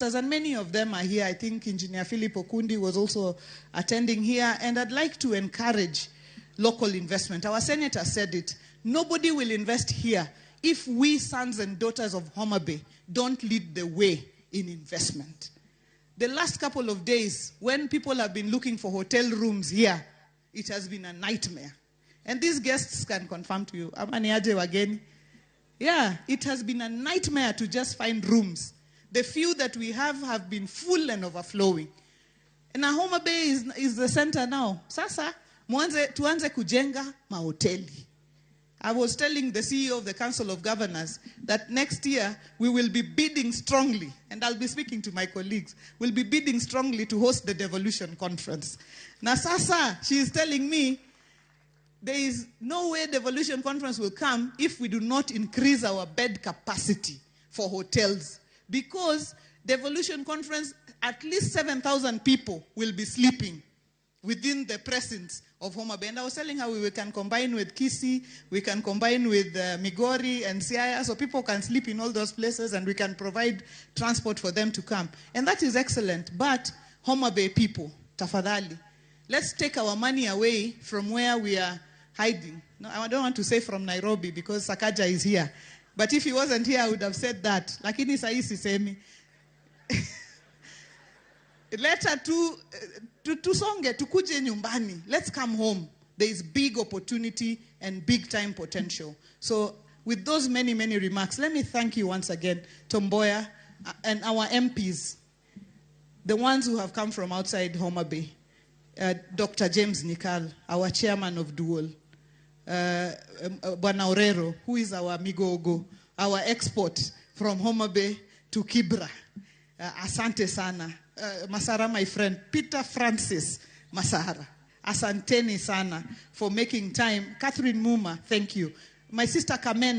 And many of them are here. I think Engineer Philip Okundi was also attending here. And I'd like to encourage local investment. Our senator said it. Nobody will invest here if we, sons and daughters of Homa Bay, don't lead the way in investment. The last couple of days, when people have been looking for hotel rooms here, it has been a nightmare. And these guests can confirm to you. Yeah, it has been a nightmare to just find rooms. The few that we have been full and overflowing. And our Homa Bay is the center now. Sasa, tuanze kujenga mahoteli. I was telling the CEO of the Council of Governors that next year we will be bidding strongly, and I'll be speaking to my colleagues, we'll be bidding strongly to host the Devolution Conference. Now Sasa, she is telling me, there is no way Devolution Conference will come if we do not increase our bed capacity for hotels. Because Devolution Conference, at least 7,000 people will be sleeping within the presence of Homa Bay. And I was telling her we can combine with Kisi, we can combine with Migori and Siaya, so people can sleep in all those places and we can provide transport for them to come. And that is excellent. But Homa Bay people, tafadhali, let's take our money away from where we are hiding. No, I don't want to say from Nairobi because Sakaja is here. But if he wasn't here, I would have said that. Lakini saisi semi. Leta tusonge, tukuje nyumbani. Let's come home. There is big opportunity and big time potential. So with those many, many remarks, let me thank you once again, Tomboya, and our MPs, the ones who have come from outside Homa Bay. Dr. James Nikal, our chairman of Dual. Bwana Orero, who is our Migogo, our export from Homa Bay to Kibra. Asante sana. Masara, my friend, Peter Francis Masara. Asanteni sana for making time. Catherine Muma, thank you. My sister Kamen.